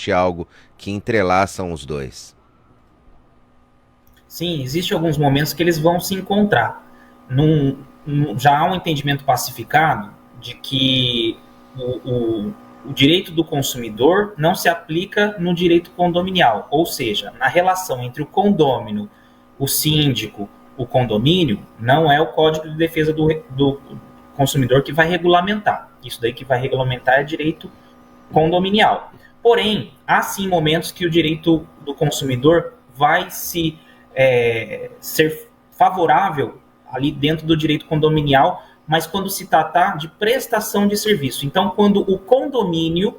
existe algo que entrelaçam os dois? Sim, existe alguns momentos que eles vão se encontrar. Já há um entendimento pacificado de que o direito do consumidor não se aplica no direito condominial, ou seja, na relação entre o condômino, o síndico, o condomínio, não é o Código de Defesa do Consumidor que vai regulamentar. Isso daí que vai regulamentar é direito condominial. Porém, há sim momentos que o direito do consumidor vai ser favorável ali dentro do direito condominial, mas quando se tratar de prestação de serviço. Então, quando o condomínio,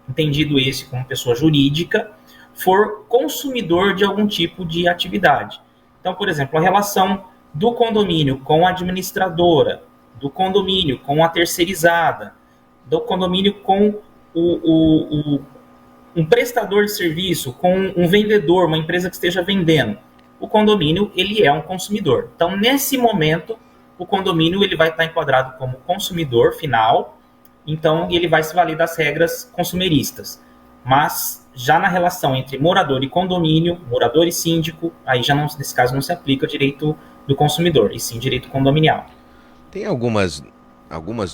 entendido esse como pessoa jurídica, for consumidor de algum tipo de atividade. Então, por exemplo, a relação do condomínio com a administradora, do condomínio com a terceirizada, do condomínio com um prestador de serviço, com um vendedor, uma empresa que esteja vendendo. O condomínio, ele é um consumidor. Então, nesse momento, o condomínio ele vai estar enquadrado como consumidor final, então ele vai se valer das regras consumeristas. Mas já na relação entre morador e condomínio, morador e síndico, aí já não, nesse caso não se aplica o direito do consumidor, e sim direito condominial. Tem algumas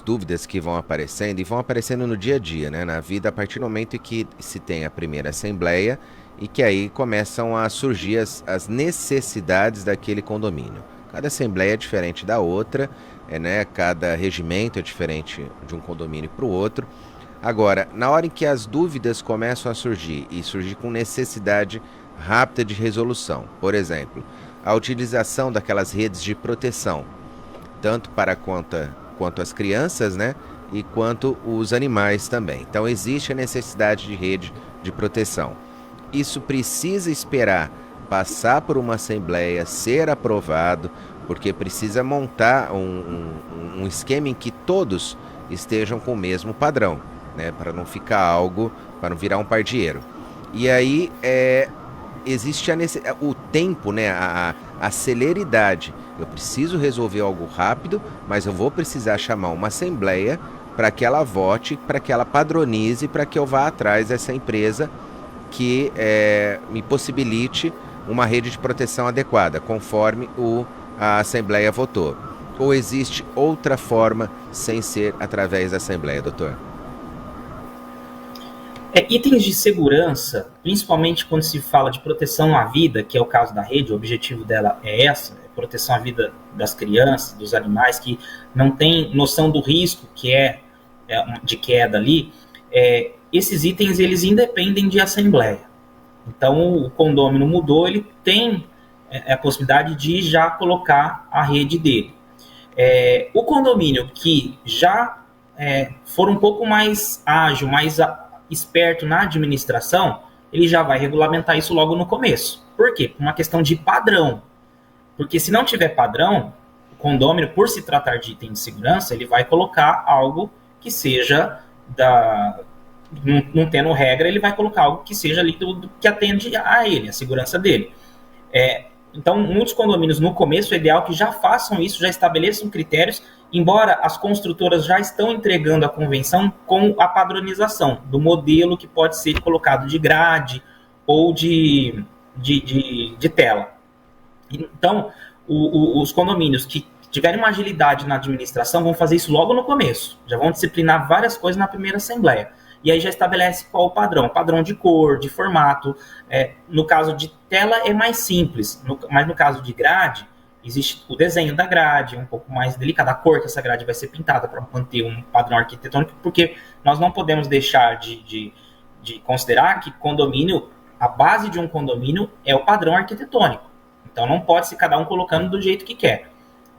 dúvidas que vão aparecendo e vão aparecendo no dia a dia, né? Na vida, a partir do momento em que se tem a primeira assembleia e que aí começam a surgir as necessidades daquele condomínio. Cada assembleia é diferente da outra, né? Cada regimento é diferente de um condomínio para o outro. Agora, na hora em que as dúvidas começam a surgir e surgir com necessidade rápida de resolução, por exemplo, a utilização daquelas redes de proteção, tanto para quanto as crianças, né? E quanto os animais também. Então existe a necessidade de rede de proteção. Isso precisa esperar passar por uma assembleia, ser aprovado, porque precisa montar um esquema em que todos estejam com o mesmo padrão, né? Para não ficar algo, para não virar um pardieiro. E aí existe o tempo, né? A celeridade. Eu preciso resolver algo rápido, mas eu vou precisar chamar uma assembleia para que ela vote, para que ela padronize, para que eu vá atrás dessa empresa que me possibilite uma rede de proteção adequada, conforme a assembleia votou. Ou existe outra forma sem ser através da assembleia, doutor? Itens de segurança, principalmente quando se fala de proteção à vida, que é o caso da rede, o objetivo dela é essa, proteção à vida das crianças, dos animais que não têm noção do risco que de queda ali, esses itens eles independem de assembleia. Então o condômino mudou, ele tem a possibilidade de já colocar a rede dele. O condomínio que já for um pouco mais ágil, mais esperto na administração, ele já vai regulamentar isso logo no começo. Por quê? Por uma questão de padrão. Porque se não tiver padrão, o condômino, por se tratar de item de segurança, ele vai colocar algo que seja não tendo regra, ele vai colocar algo que seja ali que atende a ele, a segurança dele. Então, muitos condomínios, no começo, é ideal que já façam isso, já estabeleçam critérios, embora as construtoras já estão entregando a convenção com a padronização do modelo que pode ser colocado de grade ou de tela. Então, os condomínios que tiverem uma agilidade na administração vão fazer isso logo no começo, já vão disciplinar várias coisas na primeira assembleia. E aí já estabelece qual o padrão de cor, de formato. No caso de tela é mais simples, mas no caso de grade, existe o desenho da grade, um pouco mais delicado, a cor que essa grade vai ser pintada para manter um padrão arquitetônico, porque nós não podemos deixar de considerar que condomínio, a base de um condomínio é o padrão arquitetônico. Então não pode ser cada um colocando do jeito que quer.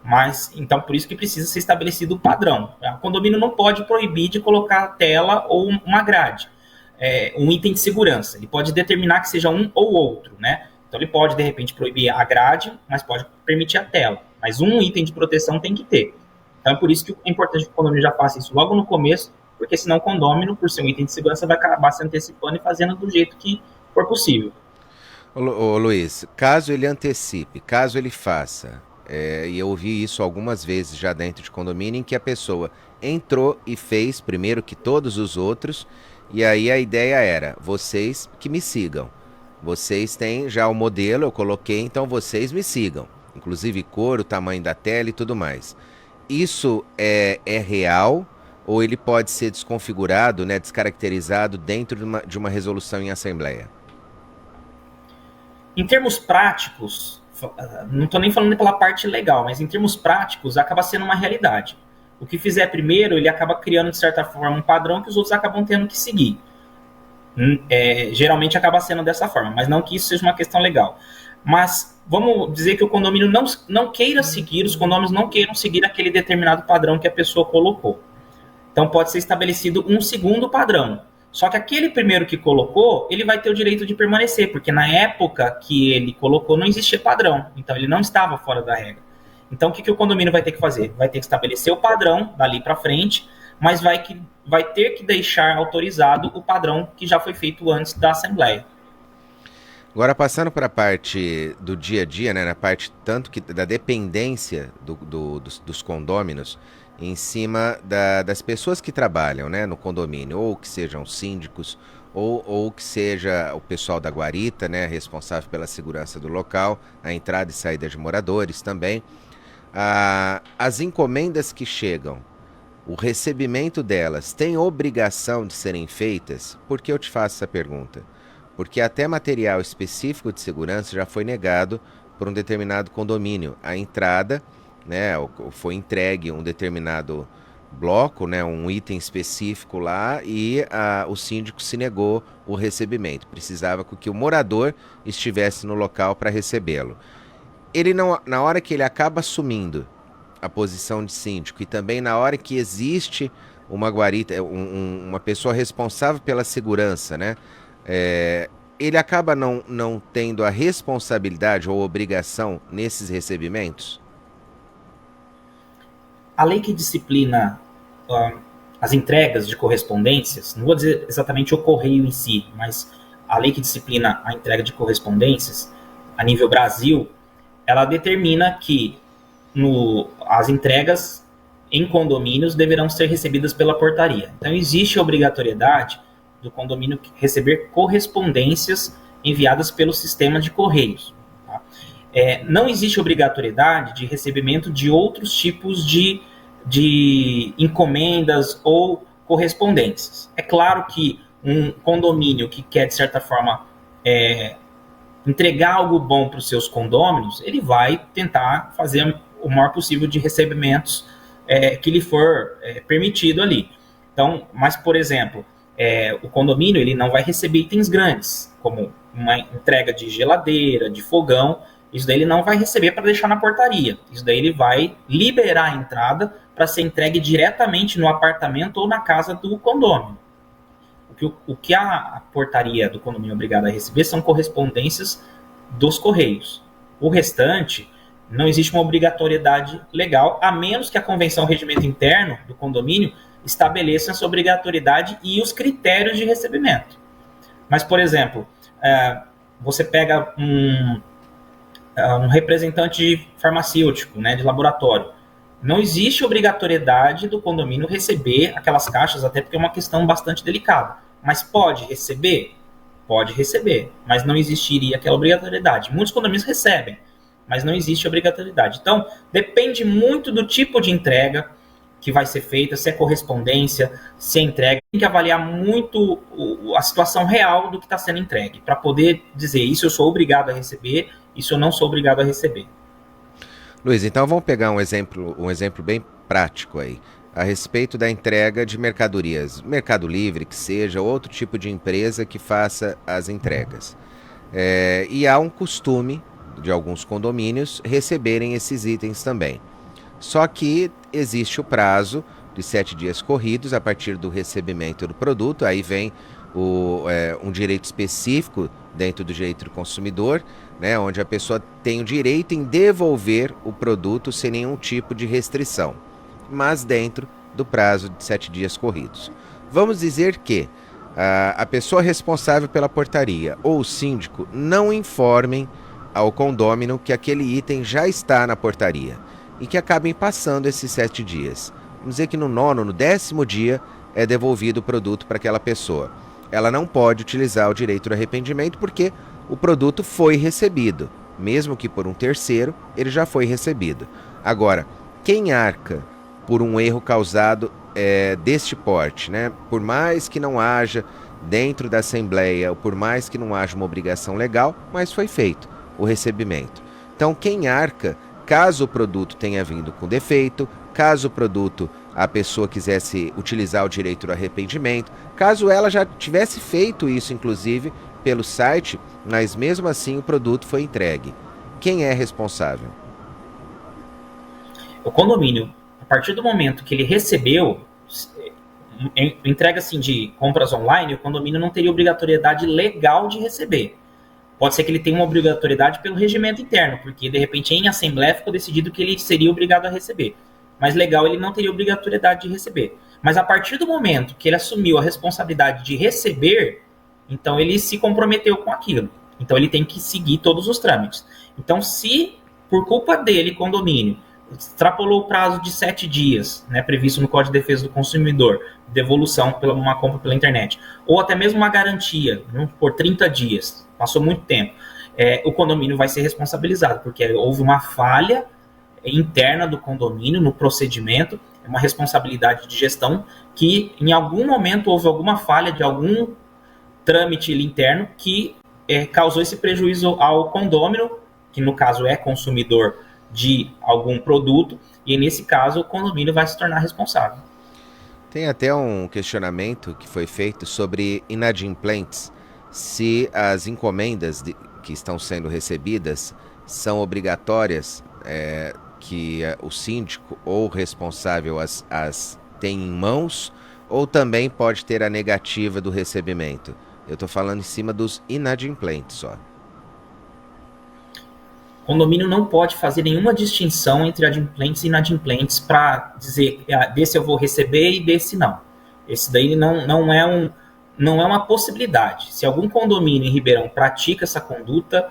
Mas, então, por isso que precisa ser estabelecido o padrão. O condomínio não pode proibir de colocar tela ou uma grade, um item de segurança. Ele pode determinar que seja um ou outro, né? Então, ele pode, de repente, proibir a grade, mas pode permitir a tela. Mas um item de proteção tem que ter. Então, é por isso que é importante que o condomínio já faça isso logo no começo, porque senão o condomínio, por ser um item de segurança, vai acabar se antecipando e fazendo do jeito que for possível. Ô Luiz, caso ele antecipe, caso ele faça, e eu ouvi isso algumas vezes já dentro de condomínio, em que a pessoa entrou e fez primeiro que todos os outros, E aí a ideia era, vocês que me sigam. Vocês têm já o modelo, eu coloquei, então vocês me sigam. Inclusive cor, o tamanho da tela e tudo mais. Isso é real ou ele pode ser desconfigurado, né, descaracterizado dentro de uma resolução em assembleia? Em termos práticos, não estou nem falando pela parte legal, mas em termos práticos, acaba sendo uma realidade. O que fizer primeiro, ele acaba criando, de certa forma, um padrão que os outros acabam tendo que seguir. Geralmente acaba sendo dessa forma, mas não que isso seja uma questão legal. Mas vamos dizer que o condomínio não queira seguir, os condôminos não queiram seguir aquele determinado padrão que a pessoa colocou. Então pode ser estabelecido um segundo padrão. Só que aquele primeiro que colocou, ele vai ter o direito de permanecer, porque na época que ele colocou não existia padrão, então ele não estava fora da regra. Então o que o condomínio vai ter que fazer? Vai ter que estabelecer o padrão dali para frente, mas vai ter que deixar autorizado o padrão que já foi feito antes da Assembleia. Agora, passando para a parte do dia a dia, né, na parte tanto que da dependência dos condôminos em cima das pessoas que trabalham, né, no condomínio, ou que sejam síndicos, ou que seja o pessoal da guarita, né, responsável pela segurança do local, a entrada e saída de moradores também. As encomendas que chegam, o recebimento delas, tem obrigação de serem feitas? Por que eu te faço essa pergunta? Porque até material específico de segurança já foi negado por um determinado condomínio. A entrada, né, foi entregue um determinado bloco, né, um item específico lá, e o síndico se negou o recebimento. Precisava que o morador estivesse no local para recebê-lo. Ele não, na hora que ele acaba assumindo a posição de síndico e também na hora que existe uma guarita, uma pessoa responsável pela segurança, né? Ele acaba não tendo a responsabilidade ou obrigação nesses recebimentos? A lei que disciplina as entregas de correspondências, não vou dizer exatamente o correio em si, mas a lei que disciplina a entrega de correspondências a nível Brasil, ela determina que as entregas em condomínios deverão ser recebidas pela portaria. Então existe a obrigatoriedade do condomínio receber correspondências enviadas pelo sistema de correios. Tá? Não existe obrigatoriedade de recebimento de outros tipos de encomendas ou correspondências. É claro que um condomínio que quer, de certa forma, entregar algo bom para os seus condôminos, ele vai tentar fazer o maior possível de recebimentos que lhe for permitido ali. Então, mas, por exemplo, o condomínio ele não vai receber itens grandes, como uma entrega de geladeira, de fogão. Isso daí ele não vai receber para deixar na portaria. Isso daí ele vai liberar a entrada para ser entregue diretamente no apartamento ou na casa do condômino. O que a portaria do condomínio é obrigada a receber são correspondências dos correios. O restante, não existe uma obrigatoriedade legal, a menos que a convenção regimento interno do condomínio estabeleça essa obrigatoriedade e os critérios de recebimento. Mas, por exemplo, você pega um representante farmacêutico, né, de laboratório. Não existe obrigatoriedade do condomínio receber aquelas caixas, até porque é uma questão bastante delicada. Mas pode receber? Pode receber, mas não existiria aquela obrigatoriedade. Muitos condomínios recebem, mas não existe obrigatoriedade. Então, depende muito do tipo de entrega que vai ser feita, se é correspondência, se é entrega. Tem que avaliar muito a situação real do que está sendo entregue, para poder dizer isso eu sou obrigado a receber, isso eu não sou obrigado a receber. Luiz, então vamos pegar um exemplo bem prático aí, a respeito da entrega de mercadorias, Mercado Livre, que seja outro tipo de empresa que faça as entregas. E há um costume de alguns condomínios receberem esses itens também. Só que existe o prazo de 7 dias corridos a partir do recebimento do produto, aí vem um direito específico dentro do direito do consumidor, né, onde a pessoa tem o direito em devolver o produto sem nenhum tipo de restrição, mas dentro do prazo de 7 dias corridos. Vamos dizer que a pessoa responsável pela portaria ou o síndico não informem ao condômino que aquele item já está na portaria e que acabem passando esses 7 dias. Vamos dizer que no 9º, no 10º dia, é devolvido o produto para aquela pessoa. Ela não pode utilizar o direito do arrependimento porque o produto foi recebido. Mesmo que por um terceiro, ele já foi recebido. Agora, quem arca por um erro causado deste porte, né? Por mais que não haja dentro da Assembleia, ou por mais que não haja uma obrigação legal, mas foi feito o recebimento. Então, quem arca, caso o produto tenha vindo com defeito, caso o produto, a pessoa quisesse utilizar o direito do arrependimento, caso ela já tivesse feito isso, inclusive, pelo site, mas mesmo assim o produto foi entregue. Quem é responsável? O condomínio, a partir do momento que ele recebeu, entrega assim de compras online, o condomínio não teria obrigatoriedade legal de receber. Pode ser que ele tenha uma obrigatoriedade pelo regimento interno, porque de repente em assembleia ficou decidido que ele seria obrigado a receber. Mas legal, ele não teria obrigatoriedade de receber. Mas a partir do momento que ele assumiu a responsabilidade de receber, então ele se comprometeu com aquilo. Então ele tem que seguir todos os trâmites. Então se por culpa dele, condomínio, extrapolou o prazo de 7 dias, né, previsto no Código de Defesa do Consumidor, devolução pela uma compra pela internet, ou até mesmo uma garantia, por 30 dias, passou muito tempo, o condomínio vai ser responsabilizado, porque houve uma falha interna do condomínio no procedimento, é uma responsabilidade de gestão que em algum momento houve alguma falha de algum trâmite interno que causou esse prejuízo ao condômino, que no caso é consumidor de algum produto, e nesse caso o condomínio vai se tornar responsável. Tem até um questionamento que foi feito sobre inadimplentes, se as encomendas que estão sendo recebidas são obrigatórias, que o síndico ou o responsável as tem em mãos, ou também pode ter a negativa do recebimento. Eu estou falando em cima dos inadimplentes só. O condomínio não pode fazer nenhuma distinção entre adimplentes e inadimplentes para dizer desse eu vou receber e desse não. Esse daí não é uma possibilidade. Se algum condomínio em Ribeirão pratica essa conduta,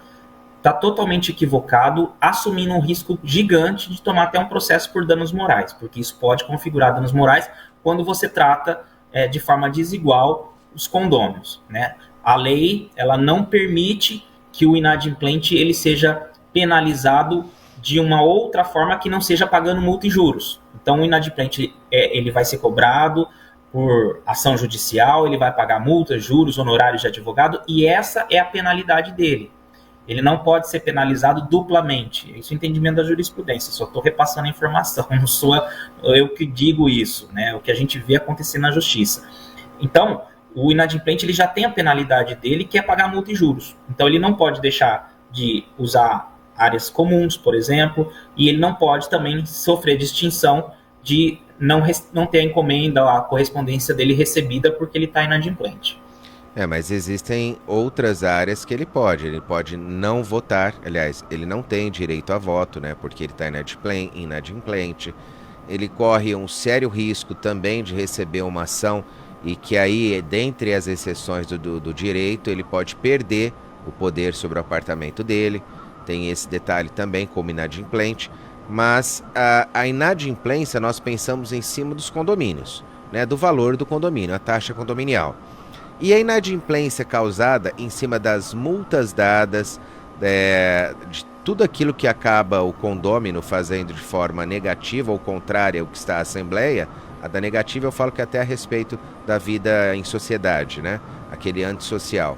está totalmente equivocado, assumindo um risco gigante de tomar até um processo por danos morais, porque isso pode configurar danos morais quando você trata de forma desigual os condôminos, né? A lei ela não permite que o inadimplente ele seja penalizado de uma outra forma que não seja pagando multa e juros. Então, o inadimplente ele vai ser cobrado por ação judicial, ele vai pagar multas, juros, honorários de advogado, e essa é a penalidade dele. Ele não pode ser penalizado duplamente. Isso é o entendimento da jurisprudência, só estou repassando a informação, não sou eu que digo isso, né? O que a gente vê acontecer na justiça. Então, o inadimplente ele já tem a penalidade dele, que é pagar multa e juros. Então, ele não pode deixar de usar áreas comuns, por exemplo, e ele não pode também sofrer distinção de não ter a encomenda, a correspondência dele recebida porque ele está inadimplente. Mas existem outras áreas que ele pode não votar, aliás, ele não tem direito a voto, né, porque ele está inadimplente, ele corre um sério risco também de receber uma ação e que aí, dentre as exceções do direito, ele pode perder o poder sobre o apartamento dele. Tem esse detalhe também como inadimplente, mas a inadimplência nós pensamos em cima dos condomínios, né, do valor do condomínio, a taxa condominial. E a inadimplência causada em cima das multas dadas, de tudo aquilo que acaba o condômino fazendo de forma negativa ou contrária ao que está a Assembleia. A da negativa eu falo que até a respeito da vida em sociedade, né, aquele antissocial.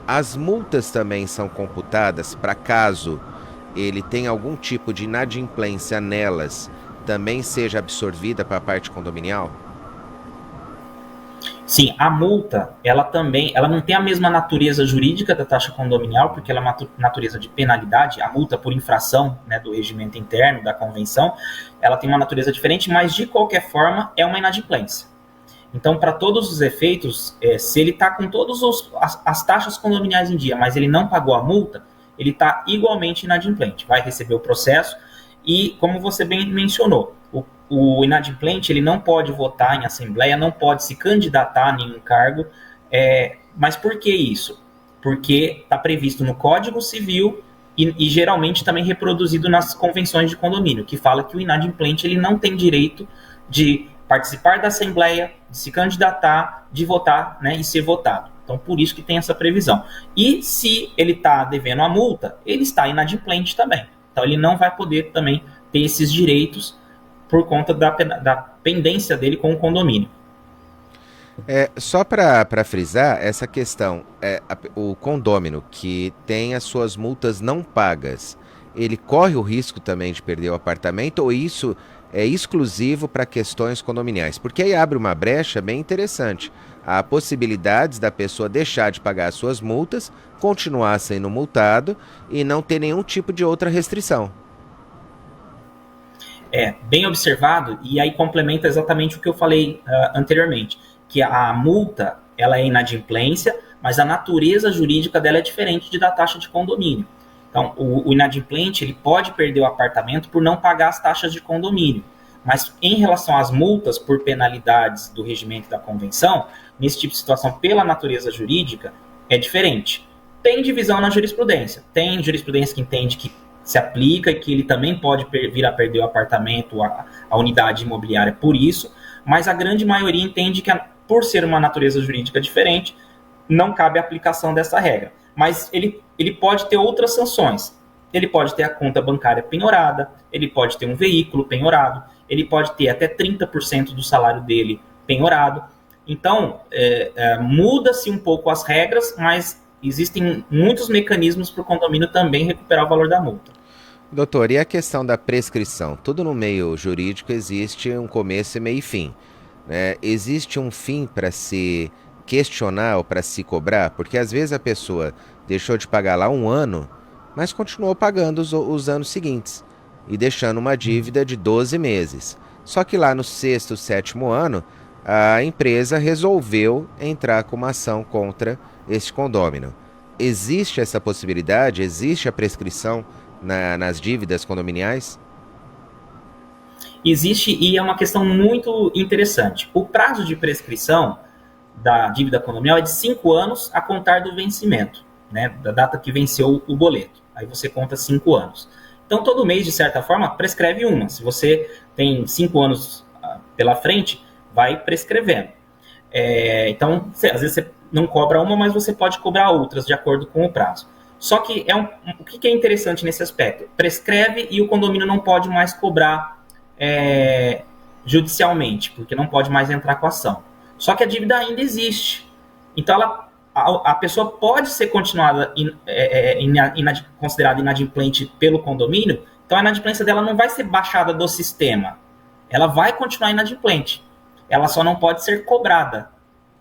As multas também são computadas para caso ele tenha algum tipo de inadimplência nelas, também seja absorvida para a parte condominial? Sim, a multa, ela não tem a mesma natureza jurídica da taxa condominial, porque ela é uma natureza de penalidade, a multa por infração, né, do regimento interno, da convenção, ela tem uma natureza diferente, mas de qualquer forma é uma inadimplência. Então, para todos os efeitos, se ele está com todas as taxas condominiais em dia, mas ele não pagou a multa, ele está igualmente inadimplente. Vai receber o processo e, como você bem mencionou, o inadimplente ele não pode votar em assembleia, não pode se candidatar a nenhum cargo. Mas por que isso? Porque está previsto no Código Civil e geralmente também reproduzido nas convenções de condomínio, que fala que o inadimplente ele não tem direito de participar da assembleia, de se candidatar, de votar, né, e ser votado. Então, por isso que tem essa previsão. E se ele está devendo a multa, ele está inadimplente também. Então, ele não vai poder também ter esses direitos por conta da pendência dele com o condomínio. Só para frisar, essa questão, o condômino que tem as suas multas não pagas, ele corre o risco também de perder o apartamento, ou isso é exclusivo para questões condominiais? Porque aí abre uma brecha bem interessante. Há possibilidades da pessoa deixar de pagar as suas multas, continuar sendo multado e não ter nenhum tipo de outra restrição. Bem observado, e aí complementa exatamente o que eu falei anteriormente, que a multa ela é inadimplência, mas a natureza jurídica dela é diferente da taxa de condomínio. Então, o inadimplente ele pode perder o apartamento por não pagar as taxas de condomínio, mas em relação às multas por penalidades do regimento da convenção, nesse tipo de situação, pela natureza jurídica, é diferente. Tem divisão na jurisprudência, tem jurisprudência que entende que se aplica e que ele também pode vir a perder o apartamento, a unidade imobiliária por isso, mas a grande maioria entende que, por ser uma natureza jurídica diferente, não cabe a aplicação dessa regra. Mas ele pode ter outras sanções. Ele pode ter a conta bancária penhorada, ele pode ter um veículo penhorado, ele pode ter até 30% do salário dele penhorado. Então, muda-se um pouco as regras, mas existem muitos mecanismos para o condomínio também recuperar o valor da multa. Doutor, e a questão da prescrição? Tudo no meio jurídico existe um começo, meio e fim. Existe um fim para se questionar ou para se cobrar? Porque às vezes a pessoa deixou de pagar lá 1 ano, mas continuou pagando os anos seguintes e deixando uma dívida de 12 meses. Só que lá no 6º, 7º ano, a empresa resolveu entrar com uma ação contra este condômino. Existe essa possibilidade? Existe a prescrição nas dívidas condominiais? Existe, e é uma questão muito interessante. O prazo de prescrição da dívida condominial é de 5 anos a contar do vencimento, né, da data que venceu o boleto. Aí você conta 5 anos. Então, todo mês, de certa forma, prescreve uma. Se você tem 5 anos pela frente, vai prescrevendo. Então, às vezes você não cobra uma, mas você pode cobrar outras de acordo com o prazo. Só que o que é interessante nesse aspecto? Prescreve e o condomínio não pode mais cobrar judicialmente, porque não pode mais entrar com a ação. Só que a dívida ainda existe. Então, a pessoa pode ser continuada considerada inadimplente pelo condomínio, então a inadimplência dela não vai ser baixada do sistema. Ela vai continuar inadimplente. Ela só não pode ser cobrada.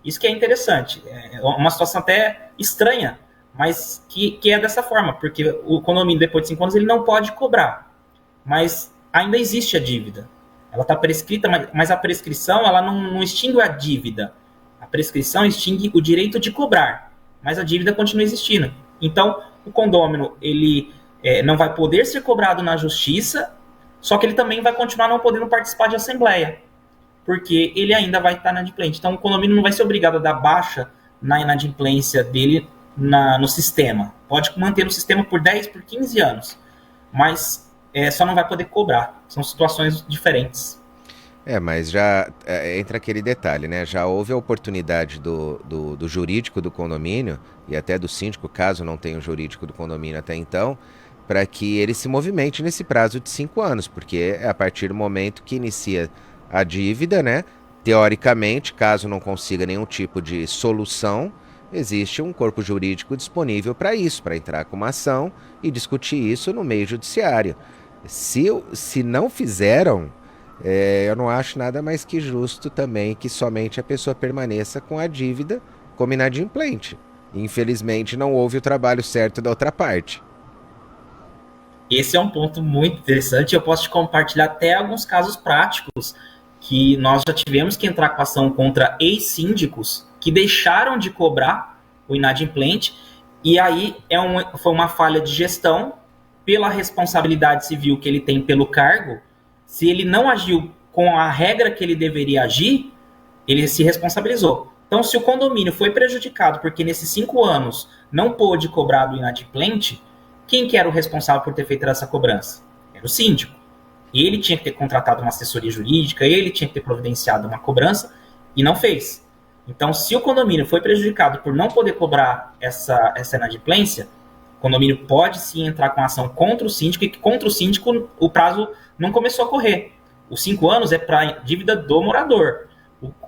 Isso que é interessante. É uma situação até estranha, mas que é dessa forma, porque o condomínio, depois de 5 anos, ele não pode cobrar. Mas ainda existe a dívida. Ela está prescrita, mas a prescrição ela não extingue a dívida. A prescrição extingue o direito de cobrar, mas a dívida continua existindo. Então, o condômino ele não vai poder ser cobrado na justiça, só que ele também vai continuar não podendo participar de assembleia, porque ele ainda vai estar inadimplente. Então, o condomínio não vai ser obrigado a dar baixa na inadimplência dele no sistema. Pode manter no sistema por 10, por 15 anos, mas só não vai poder cobrar. São situações diferentes. Mas já entra aquele detalhe, né? Já houve a oportunidade do jurídico do condomínio e até do síndico, caso não tenha o jurídico do condomínio até então, para que ele se movimente nesse prazo de 5 anos, porque é a partir do momento que inicia a dívida, né? Teoricamente, caso não consiga nenhum tipo de solução, existe um corpo jurídico disponível para isso, para entrar com uma ação e discutir isso no meio judiciário. Se não fizeram, eu não acho nada mais que justo também que somente a pessoa permaneça com a dívida como inadimplente. Infelizmente, não houve o trabalho certo da outra parte. Esse é um ponto muito interessante. Eu posso te compartilhar até alguns casos práticos que nós já tivemos que entrar com ação contra ex-síndicos que deixaram de cobrar o inadimplente, e aí foi uma falha de gestão pela responsabilidade civil que ele tem pelo cargo. Se ele não agiu com a regra que ele deveria agir, ele se responsabilizou. Então, se o condomínio foi prejudicado porque nesses 5 anos não pôde cobrar do inadimplente, quem que era o responsável por ter feito essa cobrança? Era o síndico. Ele tinha que ter contratado uma assessoria jurídica, ele tinha que ter providenciado uma cobrança e não fez. Então, se o condomínio foi prejudicado por não poder cobrar essa inadimplência, o condomínio pode sim entrar com ação contra o síndico, e que contra o síndico o prazo não começou a correr. Os 5 anos é para dívida do morador.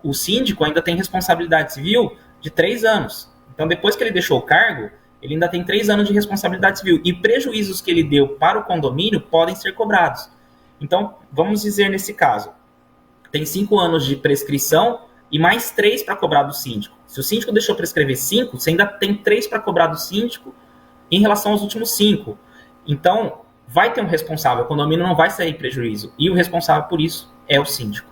O síndico ainda tem responsabilidade civil de 3 anos. Então, depois que ele deixou o cargo, ele ainda tem 3 anos de responsabilidade civil. E prejuízos que ele deu para o condomínio podem ser cobrados. Então, vamos dizer nesse caso, tem 5 anos de prescrição e mais 3 para cobrar do síndico. Se o síndico deixou prescrever 5, você ainda tem 3 para cobrar do síndico em relação aos últimos 5. Então, vai ter um responsável, o condomínio não vai sair em prejuízo. E o responsável por isso é o síndico.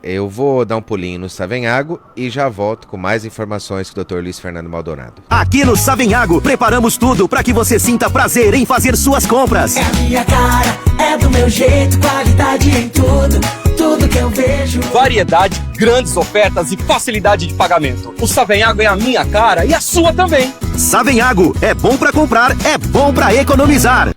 Eu vou dar um pulinho no Savenhago e já volto com mais informações com o Dr. Luiz Fernando Maldonado. Aqui no Savenhago, preparamos tudo para que você sinta prazer em fazer suas compras. É a minha cara, é do meu jeito, qualidade em tudo, tudo que eu vejo. Variedade, grandes ofertas e facilidade de pagamento. O Savenhago é a minha cara e a sua também. Savenhago, é bom para comprar, é bom para economizar.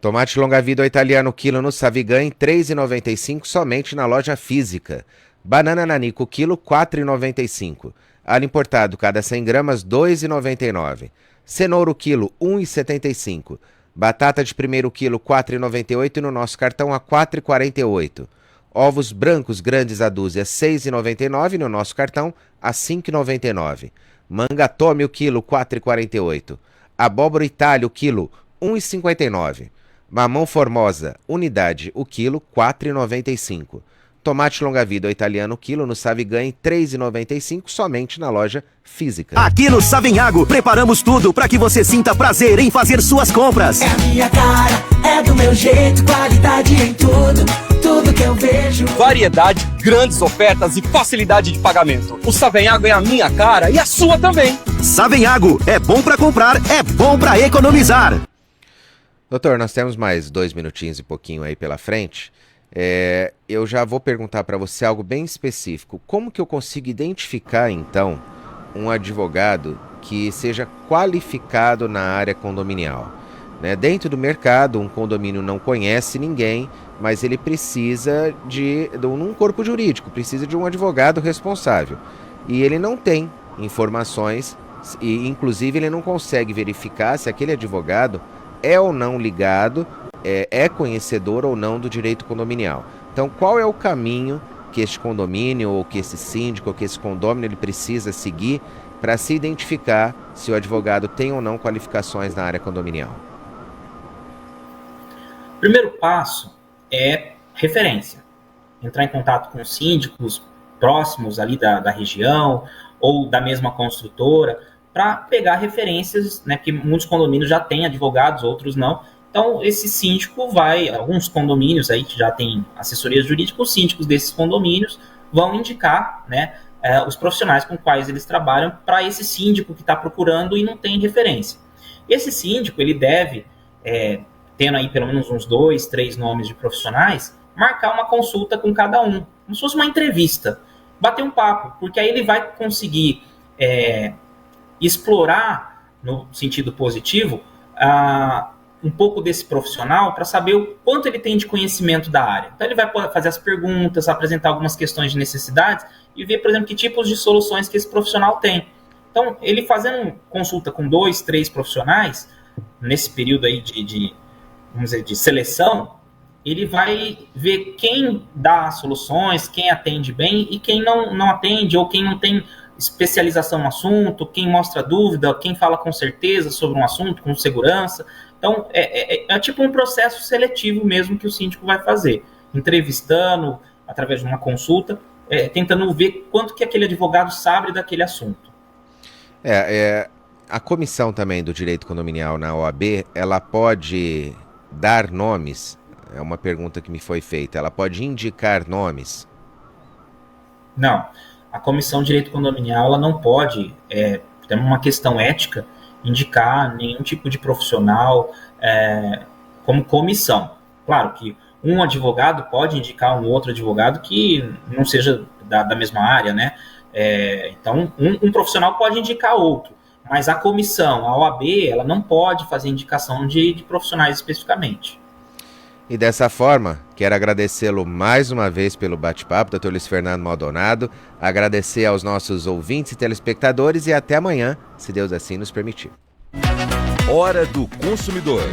Tomate longa-vida italiano quilo no Savigan em R$ 3,95 somente na loja física. Banana nanico quilo R$ 4,95. Alho importado cada 100 gramas R$ 2,99. Cenoura quilo R$ 1,75. Batata de primeiro quilo R$ 4,98 e no nosso cartão a R$ 4,48. Ovos brancos grandes a dúzia R$ 6,99 e no nosso cartão a R$ 5,99. Manga tome o quilo R$ 4,48. Abóbora Itália o quilo R$ 1,59. Mamão Formosa, unidade, o quilo, R$ 4,95. Tomate longa-vida italiano, o quilo, no Savigan, em R$ 3,95, somente na loja física. Aqui no Savenhago, preparamos tudo para que você sinta prazer em fazer suas compras. É a minha cara, é do meu jeito, qualidade em tudo, tudo que eu vejo. Variedade, grandes ofertas e facilidade de pagamento. O Savenhago é a minha cara e a sua também. Savenhago, é bom para comprar, é bom para economizar. Doutor, nós temos mais 2 minutinhos e pouquinho aí pela frente. Eu já vou perguntar para você algo bem específico. Como que eu consigo identificar, então, um advogado que seja qualificado na área condominial? Dentro do mercado, um condomínio não conhece ninguém, mas ele precisa de um corpo jurídico, precisa de um advogado responsável. E ele não tem informações, e inclusive ele não consegue verificar se aquele advogado é ou não ligado, é conhecedor ou não do direito condominial. Então, qual é o caminho que este condomínio, ou que esse síndico, ou que esse condômino ele precisa seguir para se identificar se o advogado tem ou não qualificações na área condominial? O primeiro passo é referência. Entrar em contato com síndicos próximos ali da região, ou da mesma construtora, para pegar referências, que muitos condomínios já têm advogados, outros não. Então, esse síndico alguns condomínios aí que já têm assessorias jurídicas, os síndicos desses condomínios vão indicar, os profissionais com quais eles trabalham para esse síndico que está procurando e não tem referência. Esse síndico, ele deve, tendo aí pelo menos uns 2, 3 nomes de profissionais, marcar uma consulta com cada um, como se fosse uma entrevista, bater um papo, porque aí ele vai conseguir explorar, no sentido positivo, um pouco desse profissional para saber o quanto ele tem de conhecimento da área. Então ele vai fazer as perguntas, apresentar algumas questões de necessidades e ver, por exemplo, que tipos de soluções que esse profissional tem. Então, ele fazendo consulta com 2, 3 profissionais, nesse período aí vamos dizer, de seleção, ele vai ver quem dá soluções, quem atende bem e quem não atende, ou quem não tem especialização no assunto, quem mostra dúvida, quem fala com certeza sobre um assunto, com segurança. Então, é tipo um processo seletivo mesmo que o síndico vai fazer, entrevistando, através de uma consulta, tentando ver quanto que aquele advogado sabe daquele assunto. A comissão também do direito condominial na OAB, ela pode dar nomes? É uma pergunta que me foi feita. Ela pode indicar nomes? Não. A comissão de direito condominial ela não pode, tem uma questão ética, indicar nenhum tipo de profissional como comissão. Claro que um advogado pode indicar um outro advogado que não seja da mesma área, então, um profissional pode indicar outro, mas a comissão, a OAB, ela não pode fazer indicação de profissionais especificamente. E dessa forma, quero agradecê-lo mais uma vez pelo bate-papo, Dr. Luiz Fernando Maldonado, agradecer aos nossos ouvintes e telespectadores e até amanhã, se Deus assim nos permitir. Hora do Consumidor.